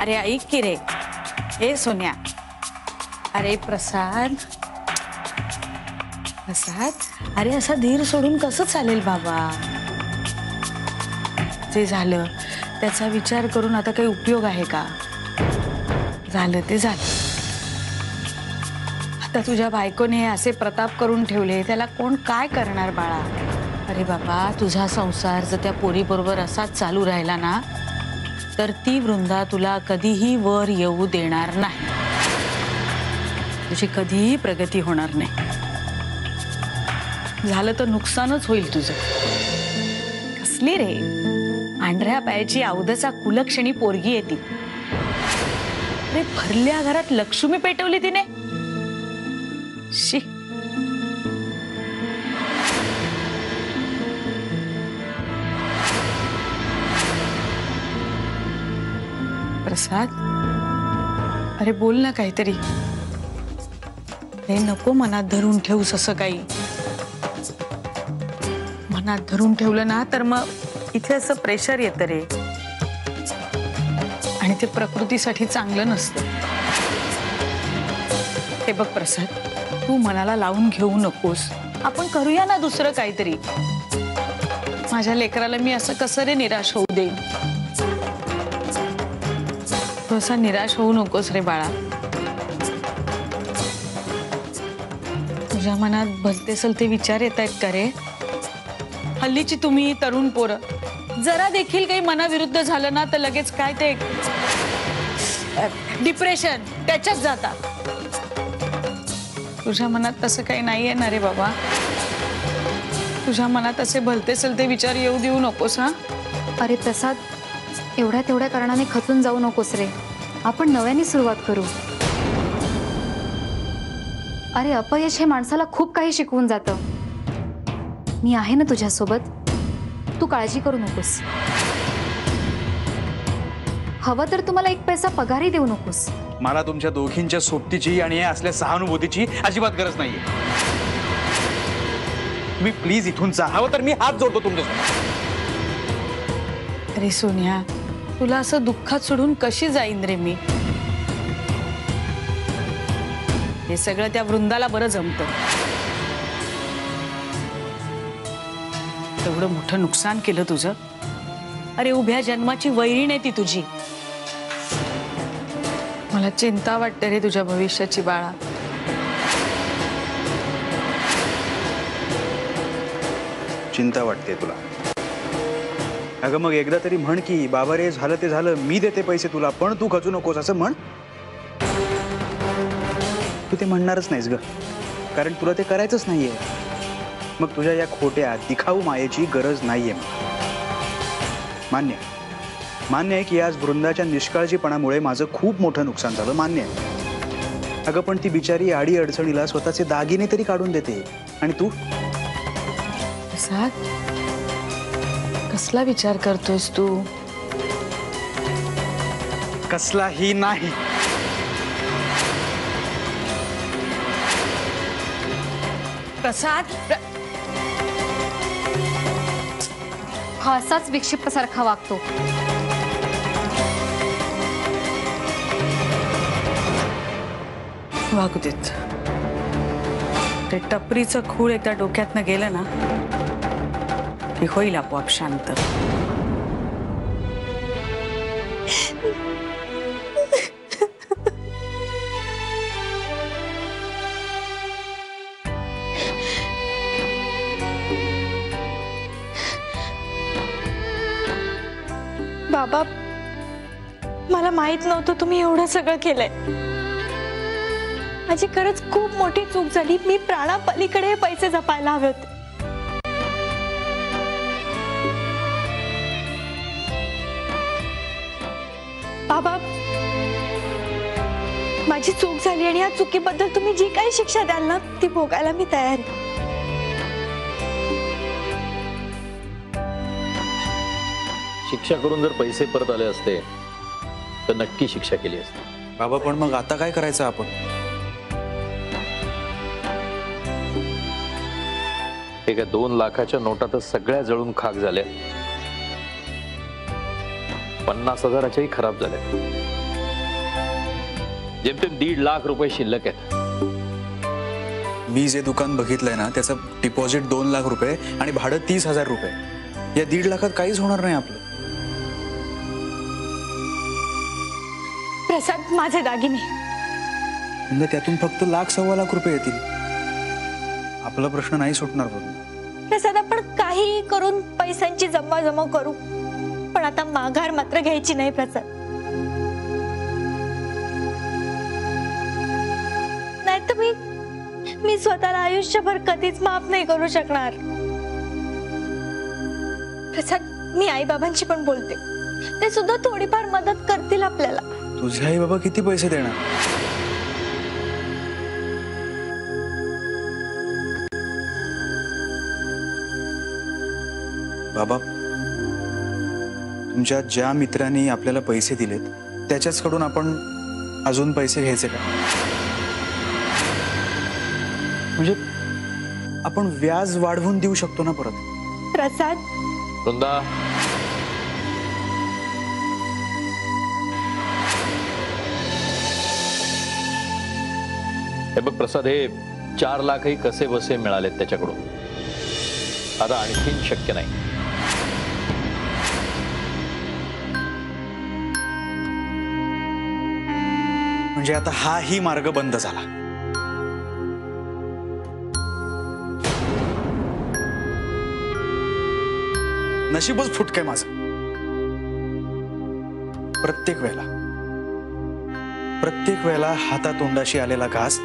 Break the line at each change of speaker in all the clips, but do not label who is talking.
अरे ऐक की रे, ए सोन्या, अरे प्रसाद, अरे असा धीर सोडून कसं चालेल बाबा? जे झालं त्याचा विचार करून आता काही उपयोग आहे का? झालं ते झालं. आता तुझ्या बायकोने असे प्रताप करून ठेवले, त्याला कोण काय करणार बाळा? अरे बाबा, तुझा संसार जर त्या पोरी बरोबर असाच चालू राहिला ना, तर ती वृंदा तुला कधीही वर येऊ देणार नाही. तुझी कधीही प्रगती होणार नाही. झालं तर नुकसानच होईल तुझं. कसली रे पांढऱ्या पायाची अवधसा कुलक्षणी पोरगी येते. अरे भरल्या घरात लक्ष्मी पेटवली तिने. शी, प्रसाद, अरे बोल ना काहीतरी. हे नको मनात धरून ठेवूस असं काही. मनात धरून ठेवलं ना तर मग इथे असं प्रेशर येतं रे, आणि ते प्रकृतीसाठी चांगलं नसतं. हे बघ प्रसाद, तू मनाला लावून घेऊ नकोस. आपण करूया ना दुसरं काहीतरी. माझ्या लेकराला मी असं कसं रे निराश होऊ देईन? तू असा निराश होऊ नकोस रे बाळा. तुझ्या मनात भलते सलते विचार येत आहेत का रे? हल्लीची तुम्ही तरुण पोरं जरा देखील काही मनाविरुद्ध झालं ना तर लगेच काय ते डिप्रेशन त्याच्यात जाता. तुझ्या मनात तसं काही नाहीये ना रे बाबा. तुझ्या मनात असे भलते सलते विचार येऊ देऊ नकोस. हा
अरे प्रसाद, एवढ्या तेवढ्या कारणाने खचून जाऊ नकोस रे. आपण नव्याने सुरुवात करू. अरे अपयश हे माणसाला खूप काही शिकवून जातं. मी आहे ना तुझ्यासोबत. तू काळजी करू नकोस. हवं तर तुम्हाला एक पैसा पगारही देऊ नकोस.
मला तुमच्या दोघींच्या सोबतीची आणि असल्या सहानुभूतीची अजिबात गरज नाहीये. तुम्ही प्लीज इथून जा. हवं तर मी हात जोडतो तुमच्यासोबत.
अरे सोन्या, तुला असं दुःखात सोडून कशी जाईन रे मी? हे सगळं त्या वृंदाला बरं जमतं. एवढं मोठं नुकसान केलं तुझं. अरे उभ्या जन्माची वैरीण आहे ती तुझी. मला चिंता वाटते रे तुझ्या भविष्याची बाळा.
चिंता वाटते तुला? अगं मग एकदा तरी म्हण की, बाबा रे झालं ते झालं, मी देते पैसे तुला, पण तू खचू नकोस असं म्हण. तू ते म्हणणारच नाहीस ग, कारण तुला ते करायचंच नाहीये. मग तुझ्या या खोट्या दिखाऊ मायेची गरज नाहीये. मान्य आहे की आज वृंदाच्या निष्काळजीपणामुळे माझं खूप मोठं नुकसान झालं. मान्य आहे. अगं पण ती बिचारी आडी अडचणीला स्वतःचे दागिने तरी काढून देते, आणि तू
प्रसाद, कसला विचार करतोयस तू?
कसलाही नाही.
प्रसाद,
हा असाच विक्षिप्तसारखा वागतो.
वागू देत. ते टपरीचं खूळ एकदा डोक्यातनं गेलं ना की होईल आपोआप शांत.
बाबा, मला माहित नव्हतं तुम्ही एवढं सगळं केलंय. माझी खरंच खूप मोठी चूक झाली. मी प्राणापलीकडे पैसे जपायला हवे होते. बाबा, माझी चूक झाली आणि या चुकीबद्दल तुम्ही जी काही शिक्षा द्याल ना ती भोगायला मी तयार आहे.
शिक्षा करून जर पैसे परत आले असते तर नक्की शिक्षा केली असती.
बाबा पण मग आता काय करायचं आपण?
एका 2 लाखाच्या नोटातच सगळ्या जळून खाक झाल्या. 50,000च्याही खराब झाल्या. जेमतेम 1.5 लाख रुपये शिल्लक आहेत.
मी जे दुकान बघितलंय ना त्याचं डिपॉझिट 2 लाख रुपये आणि भाडं 30,000 रुपये. या 1.5 लाखात काहीच होणार नाही आपलं.
प्रसाद, माझे दागिने.
म्हणजे त्यातून फक्त 1,00,000-1,25,00,000 रुपये येतील. आपला प्रश्न नाही सुटणार बघ.
प्रसाद, आपण काही करून पैशांची जमवाजमव करू, पण आता माघार मात्र घ्यायची नाही प्रसाद. नाही तर मी स्वतःला आयुष्यभर कधीच माफ नाही करू शकणार. प्रसाद, मी आई बाबांशी पण बोलते, ते सुद्धा थोडीफार मदत करतील आपल्याला.
तुझे आई बाबा किती पैसे देणार? बाबा, तुमच्या ज्या मित्रांनी आपल्याला पैसे दिलेत त्याच्याचकडून आपण अजून पैसे घ्यायचे का? म्हणजे आपण व्याज वाढवून देऊ शकतो ना परत.
प्रसाद,
वृंदा, हे बघ प्रसाद, हे 4 लाखही कसे बसे मिळालेत त्याच्याकडून. आता आणखीन शक्य नाही.
म्हणजे आता हाही मार्ग बंद झाला. नशीबच फुटकंय माझं. प्रत्येक वेळेला हातातोंडाशी आलेला घास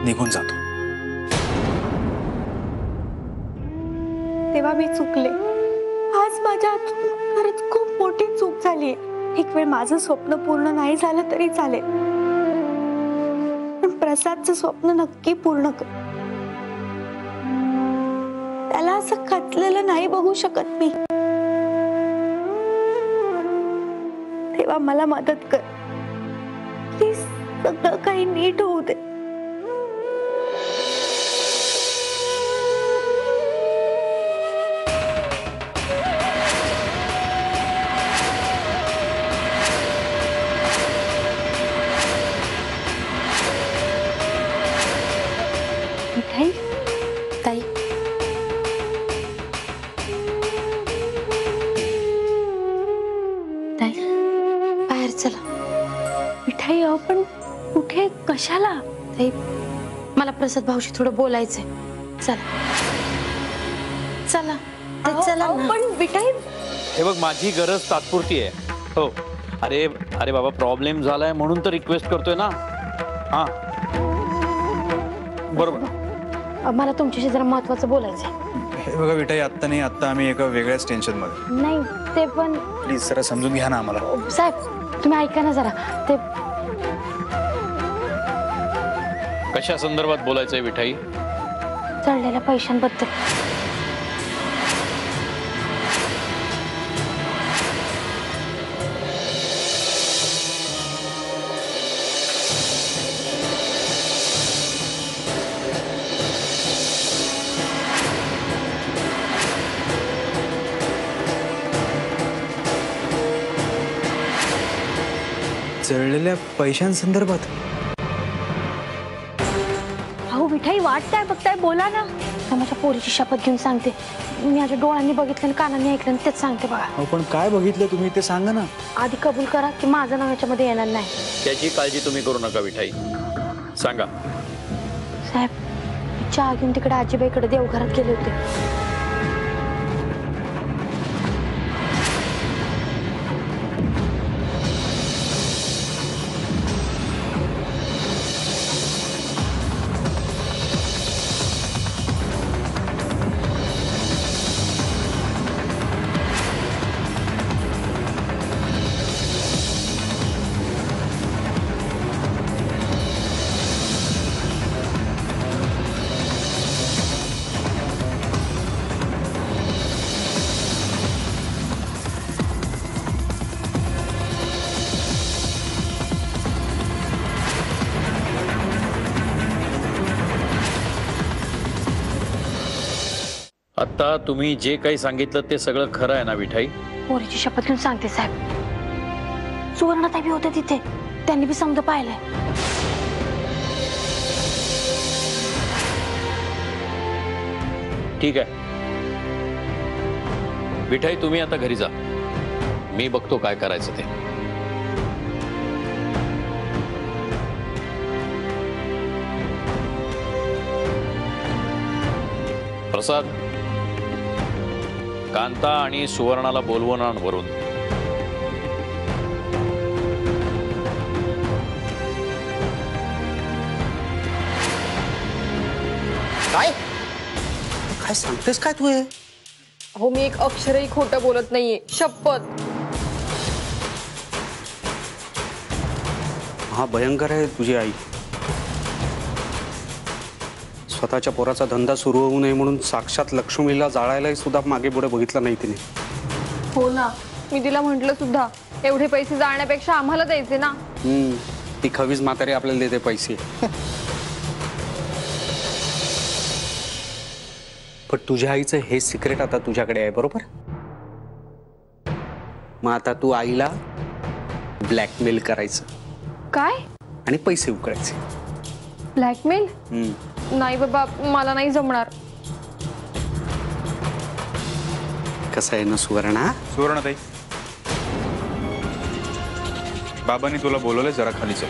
निघून जातो.
तेव्हा मी चुकले. आज माझ्या हातून खरंच खूप मोठी चूक झाली. एक वेळ माझं स्वप्न पूर्ण नाही झालं तरी चालेल, पण प्रसादचं स्वप्न नक्की पूर्ण कर. त्याला असं खचलेलं नाही बघू शकत मी. तेव्हा मला मदत कर प्लीज. सगळं काही नीट होऊ दे.
मिठाई ताई, ताई बाहेर चला.
मिठाई, आपण कुठे, कशाला?
ताई, मला प्रसाद भाऊशी थोडं बोलायचंय. चला चला ताई, चला ना.
पण मिठाई,
हे बघ, माझी गरज तात्पुरती आहे. हो, अरे अरे बाबा, प्रॉब्लेम झालाय म्हणून तर रिक्वेस्ट करतोय ना. हा, बरोबर.
मला तुमच्याशी जरा महत्वाचं बोलायचंय.
हे बघा विटाई, आत्ता नाही, आत्ता आम्ही एका वेगळ्याच टेन्शन मध्ये.
नाही ते पण
प्लीज जरा समजून घ्या ना आम्हाला.
साहेब, तुम्ही ऐका ना जरा. ते
कशा संदर्भात बोलायचंय विठाई?
चढलेल्या पैशांबद्दल.
जळलेल्या पैशांसंदर्भात?
अहो मिठाई, वाटताय बघताय, बोला ना.
तर माझ्या पोरीची शपथ घेऊन सांगते. मी माझ्या डोळ्यांनी बघितलं आणि कानांनी ऐकलं आणि तेच सांगते बघा.
अहो पण काय बघितलं तुम्ही ते सांगा ना.
आधी कबूल करा की माझं नाव याच्यामध्ये येणार नाही.
त्याची काळजी तुम्ही करू नका विठाई, सांगा.
साहेब, चहा घेऊन तिकडे आजीबाईकडे देवघरात गेले होते.
आता तुम्ही जे काही सांगितलं ते सगळं खरं आहे ना विठाई?
पोरीची शपथ घेऊन सांगते साहेब. सुवर्णाताई बी होते तिथे.
त्यांनी बी समजा पाहिलंय.
ठीक आहे विठाई, तुम्ही आता घरी जा. मी बघतो काय करायचं ते. प्रसाद, कांता आणि सुवर्णाला बोलवून आण वरून.
काय काय सांगतेस काय तू हे?
हो मी एक अक्षरही खोटं बोलत नाहीये, शपथ.
हा भयंकर आहे तुझी आई. स्वतःच्या पोराचा धंदा सुरू होऊ नये म्हणून साक्षात लक्ष्मीला जाळायला सुद्धा मागे पुढे बघितलं नाही तिने.
हो ना, मी तिला म्हंटल सुद्धा एवढे पैसे जाळण्यापेक्षा आम्हाला द्यायचे ना.
ती खवीज म्हातारी आपल्याला देते पैसे. पण तुझ्या आईचं हे सिक्रेट आता तुझ्याकडे आहे बरोबर. मग आता तू आईला ब्लॅकमेल करायचं
काय?
आणि पैसे उकळायचे.
ब्लॅकमेल? नाही बाबा, मला नाही जमणार.
कसं आहे ना सुवर्णा?
सुवर्णाताई, बाबांनी तुला बोलवलंय, जरा खाली चल.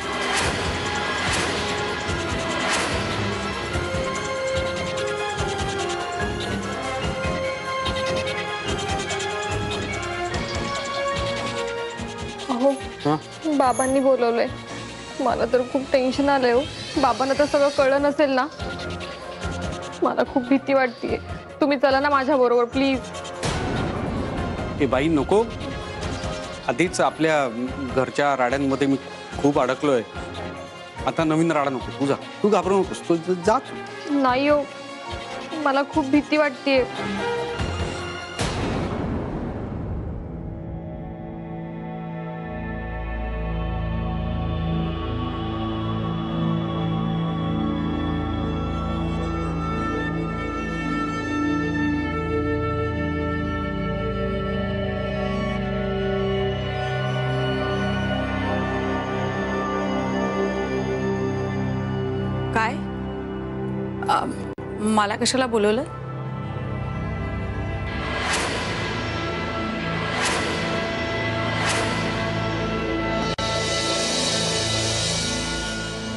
अहो बाबांनी बोलवलंय. मला तर खूप टेन्शन आलंय हो. बाबांना तर सगळं कळलं नसेल ना. मला खूप भीती वाटतेय. तुम्ही चला ना माझ्या बरोबर प्लीज.
ए बाई नको, आधीच आपल्या घरच्या राड्यांमध्ये मी खूप अडकलोय. आता नवीन राडा नको. तू जा, तू घाबरू नकोस, तू जा.
नाही हो, मला खूप भीती वाटतेय.
काय मला कशाला बोलवलं?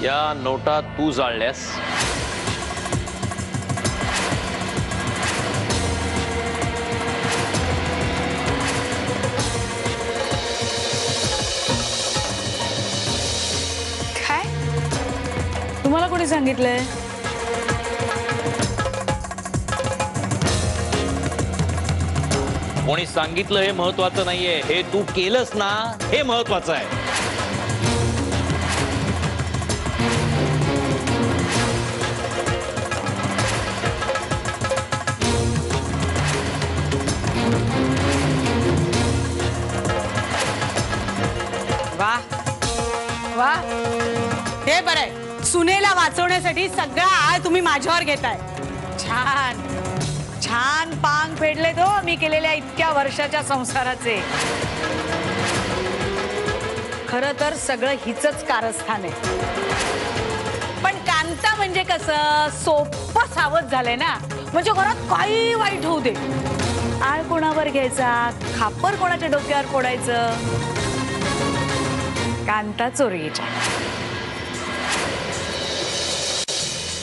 या नोटा तू जाळल्यास
काय? तुम्हाला कोणी सांगितलंय?
कोणी सांगितलं हे महत्वाचं नाहीये, हे तू केलंस ना हे महत्वाचं आहे.
वा वा, हे बरंय. सुनेला वाचवण्यासाठी सगळा आळ तुम्ही माझ्यावर घेताय. छान छान पांग फेडले तो मी केलेल्या इतक्या वर्षाच्या संसाराचे. खरं तर सगळं हिचंच कारस्थान आहे. पण कांता म्हणजे कसं सोपं सावध झालंय ना. म्हणजे घरात काही वाईट होऊ दे, आळ कोणावर घ्यायचा, खापर कोणाच्या डोक्यावर फोडायचं. कांता चोरीच्या.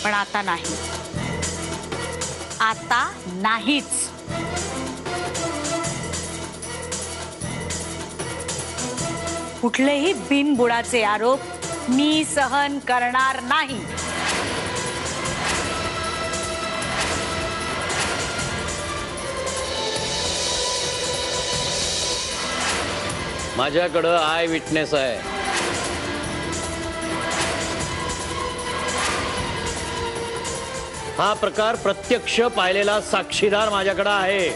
पण आता नाही, आता नाहीच. कुठलेही बिनबुडाचे आरोप मी सहन करणार नाही.
माझ्याकडं आय विटनेस आहे. हा प्रकार प्रत्यक्ष पाहिलेला साक्षीदार माझ्याकडे आहे.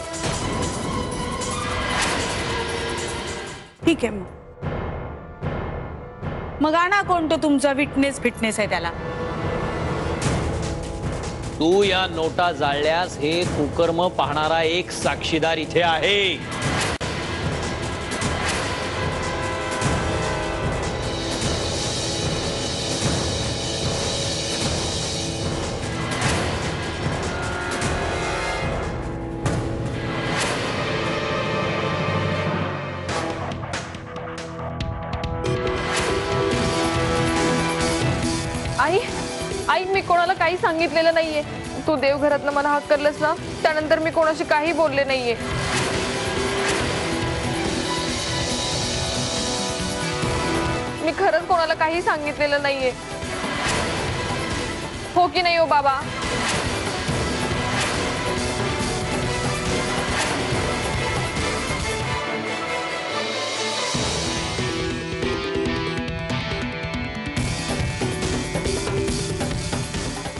ठीक आहे, मग आणा कोण तो तुमचा विटनेस फिटनेस आहे त्याला.
तू या नोटा जाळल्यास हे कुकर्म पाहणारा एक साक्षीदार इथे आहे.
काही सांगितलेलं नाहीये. तू देवघरातनं मला हाक करलंस ना, त्यानंतर मी कोणाशी काही बोलले नाहीये. मी खरंच कोणाला काही सांगितलेलं नाहीये. हो की नाही हो बाबा?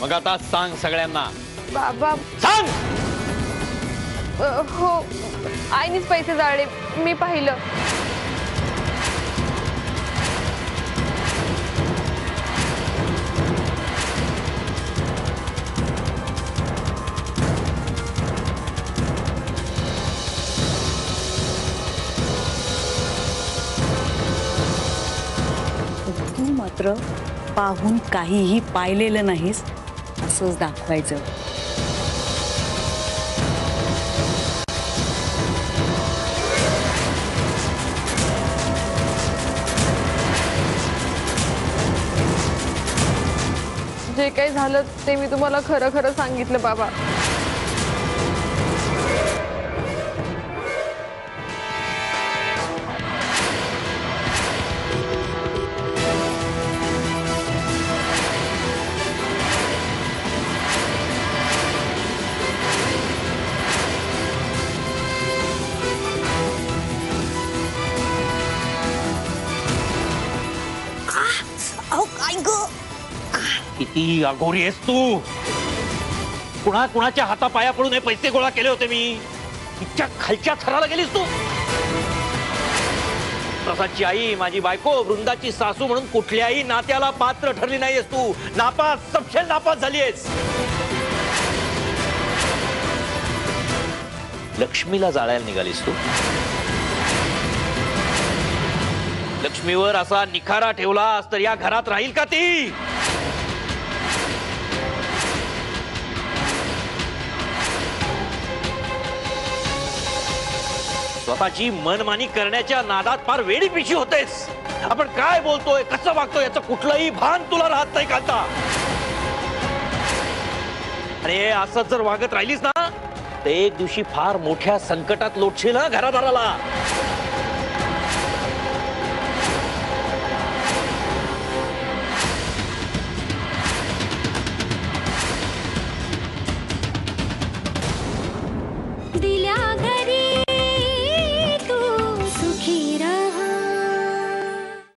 मग आता सांग सगळ्यांना.
बाबा
सांग.
हो, आईनीच पैसे जाळले, मी पाहिलं.
तू मात्र पाहून काहीही पाहिलेलं नाहीस असंच दाखवायचं.
जे काही झालं ते मी तुम्हाला खरं खरं सांगितलं बाबा.
किती अघोरी आहेस तू. कुणाच्या हातापाया पडून हे पैसे गोळा केले होते मी. इतक्या खालच्या थराला गेलीस तू. प्रसादची आई, माझी बायको, वृंदाची सासू म्हणून कुठल्याही नात्याला पात्र ठरली नाहीयेस तू. नापास, सपशेल नापास झालीयस. लक्ष्मीला जाळायला निघालीस तू. लक्ष्मीवर असा निखारा ठेवलास तर या घरात राहील का ती? स्वतःची मनमानी करण्याच्या नादात फार वेडी पिशी होतेस. आपण काय बोलतोय, कसं वागतोय याचं कुठलंही भान तुला राहत नाही कांता. अरे असं जर वागत राहिलीस ना तर एक दिवशी फार मोठ्या संकटात लोटशील ना घरादाराला.